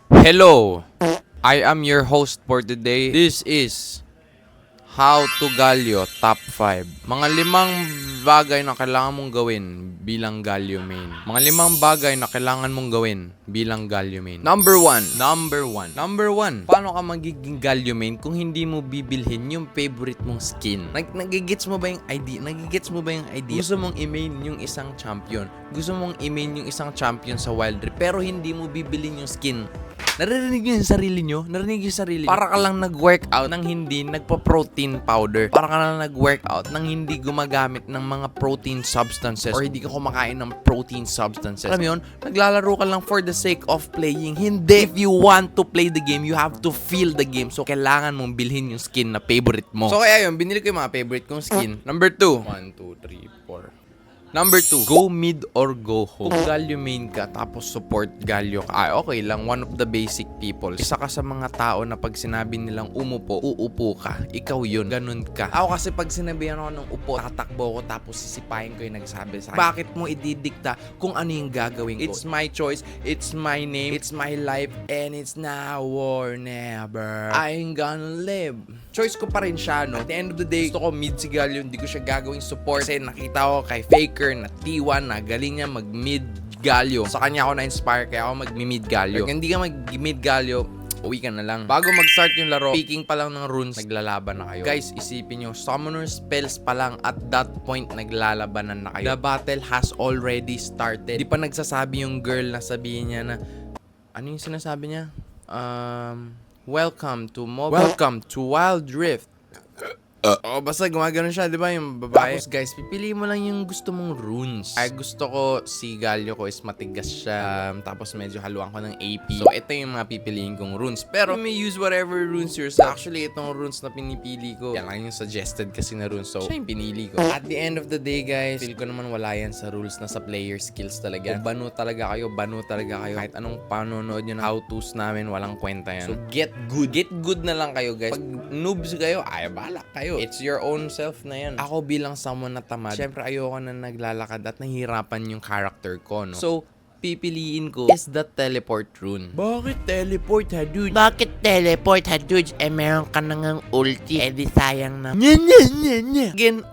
Hello, I am your host for today. This is How to Galio Top 5. Mga 5 bagay na kailangan mong gawin bilang Galio main. Mga 5 bagay na kailangan mong gawin bilang Galio main. Number 1. Paano ka magiging Galio main kung hindi mo bibilhin yung favorite mong skin? Nagigets mo ba yung idea? Gusto mong i-main yung isang champion. Gusto mong i-main yung isang champion sa Wild Rift pero hindi mo bibilhin yung skin. Naririnig nyo yung sarili nyo? Para ka lang nag-workout nang hindi nagpa-protein powder. Para ka lang nag-workout nang hindi gumagamit ng mga protein substances or hindi ka kumakain ng protein substances. Alam mo yun? Naglalaro ka lang for the sake of playing. Hindi. If you want to play the game, you have to feel the game. So, kailangan mong bilhin yung skin na favorite mo. So, kaya yun, binili ko yung mga favorite kong skin. Number 2. 1, 2, 3, 4. Number 2, go mid or go home. Kung Galio main ka, tapos support Galio ka, okay lang, one of the basic people. Isa ka sa mga tao na pag sinabi nilang umupo, uupo ka. Ikaw yun, ganun ka. Ako kasi pag sinabihan ako ng upo, tatakbo ko, tapos sisipahin ko yung nagsabi sa akin. Bakit mo ididikta kung ano yung gagawin ko? It's my choice, it's my name, it's my life, and it's now or never. I ain't gonna live. Choice ko pa rin siya, no? At the end of the day, gusto ko mid si Galio, hindi ko siya gagawing support. Kasi nakita ko kay Faker na T1 na galing niya mag-mid Galio. Sa kanya ako na-inspire kaya ako mag-mid Galio. Pag hindi ka mag-mid Galio, uwi ka na lang. Bago mag-start yung laro, picking pa lang ng runes, naglalaban na kayo. Guys, isipin nyo, summoner spells pa lang at that point, naglalabanan na kayo. The battle has already started. Di pa nagsasabi yung girl na sabihin niya na, ano yung sinasabi niya? Welcome to Wild Rift. Basta gumagano siya, di ba, yung babae. Tapos guys, pipili mo lang yung gusto mong runes. Ay, gusto ko si Galio ko is matigas siya. Tapos medyo haluan ko ng AP. So, ito yung mga pipiliin kong runes. Pero, you may use whatever runes yourself. Actually, itong runes na pinipili ko, yan lang yung suggested kasi na runes. So, siya yung pinili ko. At the end of the day, guys, feel ko naman wala yan sa rules na sa player skills talaga. Kung banu talaga kayo. Kahit anong panonood nyo ng how-tos namin, walang kwenta yan. So, get good na lang kayo, guys. Pag noobs kayo, ay, bahala kayo. It's your own self na yan. Ako bilang someone na tamad, syempre ayoko na naglalakad at nahihirapan yung character ko, no? So, pipiliin ko is the teleport rune. Bakit teleport, ha, dude? Meron ka nang ulti. Di sayang na.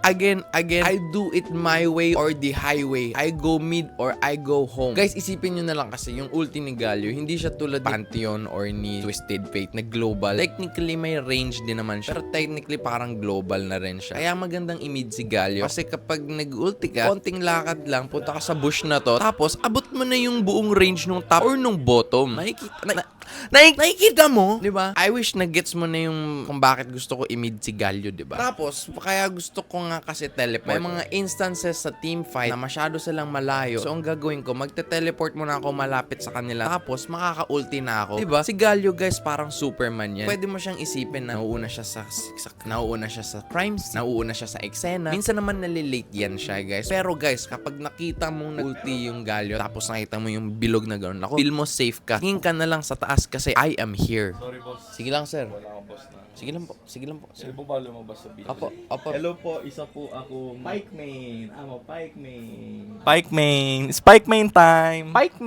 Again, I do it my way or the highway. I go mid or I go home. Guys, isipin nyo na lang kasi yung ulti ni Galio, hindi siya tulad ni Pantheon or ni Twisted Fate na global. Technically, may range din naman siya. Pero technically, parang global na rin siya. Kaya magandang i-mid si Galio. Kasi kapag nag-ulti ka, konting lakad lang, punta ka sa bush na to, tapos abot mo na yung buong range nung top or nung bottom. Nakikita mo, di ba? I wish na-gets mo na yung kung bakit gusto ko i-mid si Galio, di ba? Tapos, kaya gusto ko nga kasi teleport. May mga instances sa team fight na masyado silang malayo. So, ang gagawin ko, magte-teleport muna ako malapit sa kanila. Tapos, makaka-ulti na ako. Di ba? Si Galio, guys, parang Superman yan. Pwede mo siyang isipin na nauuna siya sa crimes, nauuna siya sa eksena. Minsan naman nalilate yan siya, guys. Pero, guys, kapag nakita mong ulti yung Galio, tapos nakita mo yung bilog na gano'n, ako, feel mo safe ka. Tingin ka na lang sa taas kasi I am here. Sorry, boss. Sige lang, sir. Wala akong boss na. Sige lang po. Sige po ba lumabas sa video? Opo. Hello po, isa po ako Pike Main. Pike Main. Spike main time. Pike.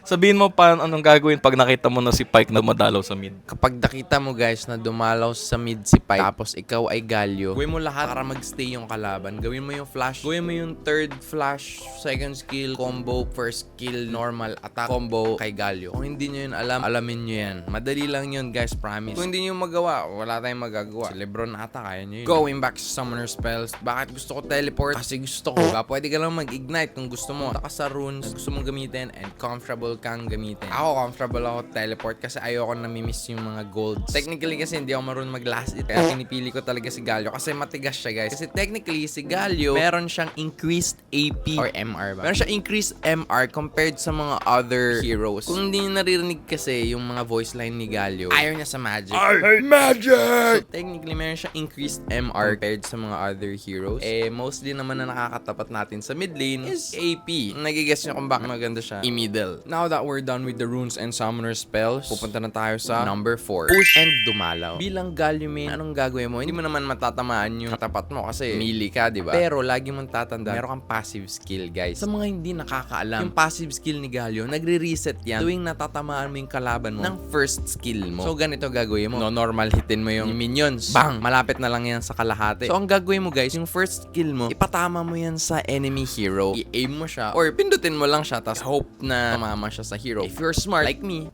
Sabihin mo pa anong gagawin pag nakita mo na si Pike na madalaw sa mid. Kapag nakita mo, guys, na dumalaw sa mid si Pike, tapos ikaw ay Galio, gawin mo lahat para magstay yung kalaban. Gawin mo yung flash. Gawin mo yung third flash, second skill, combo, first skill, normal, attack, combo kay Galio. Kung hindi nyo yun alam, alamin nyo yan. Madali lang yun, guys, promise. Kung hindi nyo magawa, wala tayong magagawa. Si Lebron ata, kaya nyo yun. Going back sa summoner spells, bakit gusto ko teleport? Kasi gusto ko. Pwede ka lang mag-ignite kung gusto mo. Punta ka sa runes, gusto mong gamitin, and comfortable kang gamitin. Ako, comfortable ako teleport kasi ayoko namimiss yung mga golds. Technically kasi hindi ako marunong mag-last hit. Kaya pinipili ko talaga si Galio kasi matigas siya, guys. Kasi technically, si Galio, meron siyang increased AP or MR ba? Meron siyang increased MR compared sa mga other heroes. Kung hindi nyo naririnig kasi yung mga voice line ni Galio, ayaw niya sa magic. magic! So, technically, meron siyang increased MR compared sa mga other heroes. Mostly naman na nakakatapat natin sa mid lane is AP. Nagigess nyo kung bakit maganda siya i-middle. Now that we're done with the runes and summoner spells, pupunta na tayo sa number 4. Push and dumalaw. Bilang Galio main, anong gagawin mo? Hindi mo naman matatamaan yung katapat mo kasi melee ka, di ba? Pero lagi mong tatanda, meron kang passive skill, guys. Sa mga hindi nakakaalam, yung passive skill ni Galio, nagre-reset yan tuwing natatamaan mo yung kalaban mo ng first skill mo. So, ganito gagawin mo. No, normal hitin mo yung minions. Bang! Malapit na lang yan sa kalahati. So, ang gagawin mo, guys, yung first skill mo, ipatama mo yan sa enemy hero. I-aim mo siya or pindutin mo lang siya tapos hope na tumama siya sa hero. If you're smart like me,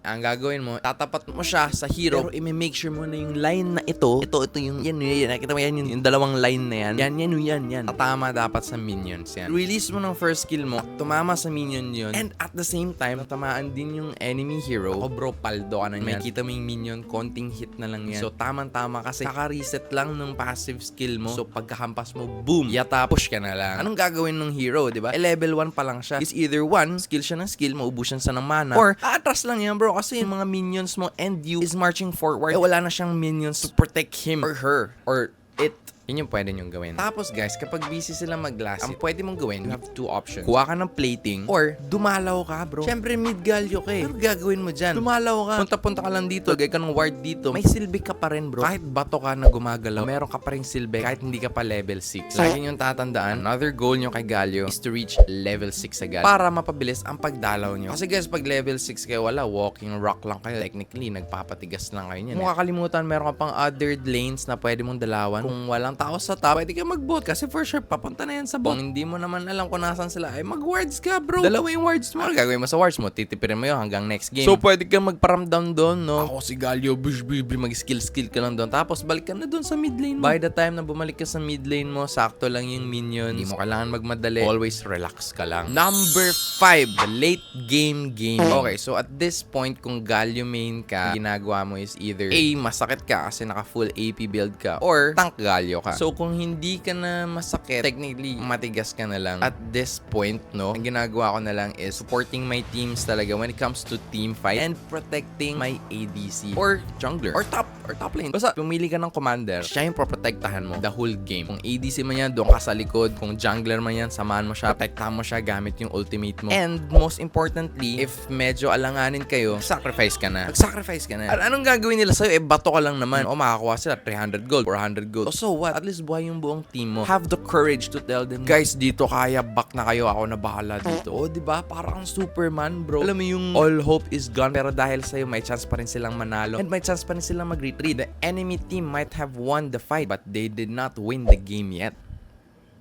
ang gagawin mo, tatapat mo siya sa hero, pero i-make sure mo na yung line na ito yung, yan, nakita mo yan, yung dalawang line na yan. Tatama dapat sa minions yan. Release mo ng first skill mo, tumama sa minion yun, and at the same time, tatamaan din yung enemy hero. O bro, paldo ka na yan. May kita mo yung minion, konting hit na lang yan. So, tama kasi kaka-reset lang ng passive skill mo. So, pagkahampas mo, boom, yata, push ka na lang. Anong gagawin ng hero, di ba? Level 1 pa lang siya. Is either 1, skill siya ng skill, maubusan siya ng mana, or atras lang yan, bro. Kasi yung mga minions mo and you is marching forward, wala na siyang minions to protect him or her or it. Yun yung pwede nyong gawin. Tapos guys, kapag busy sila mag-last, ang pwede mong gawin, you have two options. Kuha ka ng plating or dumalaw ka, bro. Siyempre, mid-galyo ka eh. Pero gagawin mo dyan? Dumalaw ka. Punta-punta ka lang dito. Gaya ka ng ward dito. May silbi ka pa rin, bro. Kahit bato ka na gumagalaw, meron ka pa rin silbi kahit hindi ka pa level 6. Lagi yung tatandaan, another goal nyo kay Galio is to reach level 6 agad para mapabilis ang pagdalaw nyo. Kasi guys, pag level 6 kayo, wala, walking rock lang kayo. Technically, nagpapatigas lang kayo niyan. Kung kakalimutan, meron ka pang other lanes na pwede mong dalawan. Kung walang tao sa top, pwede ka mag-bot kasi for sure papunta na yan sa bot. Kung hindi mo naman alam kung nasan sila, ay mag-wards ka, bro. Dalawa yung wards mo. Ano gagawin mo sa wards mo? Titipirin mo yun hanggang next game. So pwede ka magparamdam doon, no? Ako si Galio, mag-skill ka lang doon. Tapos balik ka na doon sa mid lane mo. By the time na bumalik ka sa mid lane mo, sakto lang yung minions. Hindi mo kailangan magmadali. Always relax ka lang. Number 5, the late game gaming. Okay, so at this point, kung Galio main ka, ginagawa mo is either A, masakit ka kasi naka full AP build ka, or tank Galio ka. So kung hindi ka na masakit, technically, matigas ka na lang. At this point, no, ang ginagawa ko na lang is supporting my teams talaga when it comes to team fight and protecting my ADC or jungler or top lane. Basta, pumili ka ng commander, siya yung protektahan mo the whole game. Kung ADC man yan, doon ka sa likod. Kung jungler man yan, samahan mo siya, protektahan mo siya gamit yung ultimate mo. And most importantly, if medyo alanganin kayo, sacrifice ka na. Mag-sacrifice ka na. At anong gagawin nila sa'yo? Bato ka lang naman. O makakuha sila 300 gold, 400 gold. So what? At least buhay yung buong team mo. Have the courage to tell them, guys, dito kaya, back na kayo, ako na bahala dito. O, diba? Parang Superman, bro. Alam mo yung all hope is gone, pero dahil sa'yo, may chance pa rin silang manalo and may chance pa rin silang mag-retreat. The enemy team might have won the fight, but they did not win the game yet.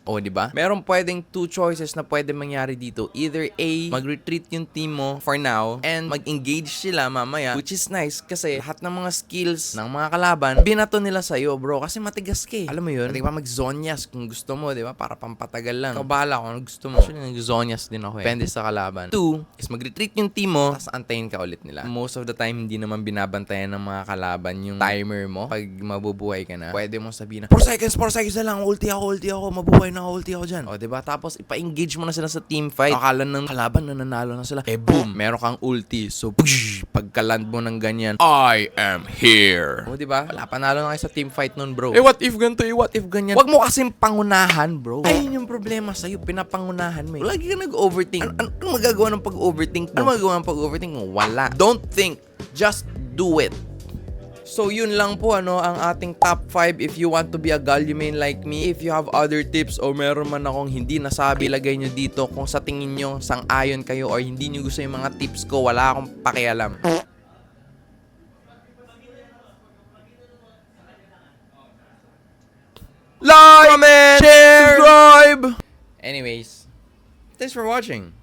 O, di ba? Meron pwedeng two choices na pwede mangyari dito. Either A, mag-retreat yung team mo for now and mag-engage sila mamaya, which is nice kasi lahat ng mga skills ng mga kalaban, binato nila sa'yo, bro. Kasi matigas ka eh. Alam mo yun? Pwede pa mag-zonyas kung gusto mo, di ba? Para pampatagal lang. Ikaw bahala kung ano gusto mo. Actually, nag-zonyas din ako eh. Depende sa kalaban. 2 is mag-retreat yung team mo, tapos antayin ka ulit nila. Most of the time, hindi naman binabantayan ng mga kalaban yung timer mo. Pag mabubuhay ka na, pwede mo sabihin na 4 seconds na lang, ulti ako, mabubuhay na ulti ako dyan. O, diba? Tapos, ipa-engage mo na sila sa team fight. Akala ng kalaban na nanalo na sila. Boom! Meron kang ulti. So, pagka-land mo ng ganyan, I am here. O, diba? Wala, panalo na kayo sa team fight nun, bro. What if ganito? What if ganyan? Wag mo kasing pangunahan, bro. Ayun yung problema sa'yo. Pinapangunahan mo. Lagi ka nag-overthink. Ano magagawa ng pag-overthink mo? Ano magagawa ng pag-overthink mo? Wala. Don't think. Just do it. So yun lang po ang ating top 5 if you want to be a Galio main like me. If you have other tips o meron man akong hindi nasabi, ilagay nyo dito kung sa tingin nyo sang-ayon kayo or hindi nyo gusto yung mga tips ko, wala akong pakialam. Like, comment, share, subscribe! Anyways, thanks for watching.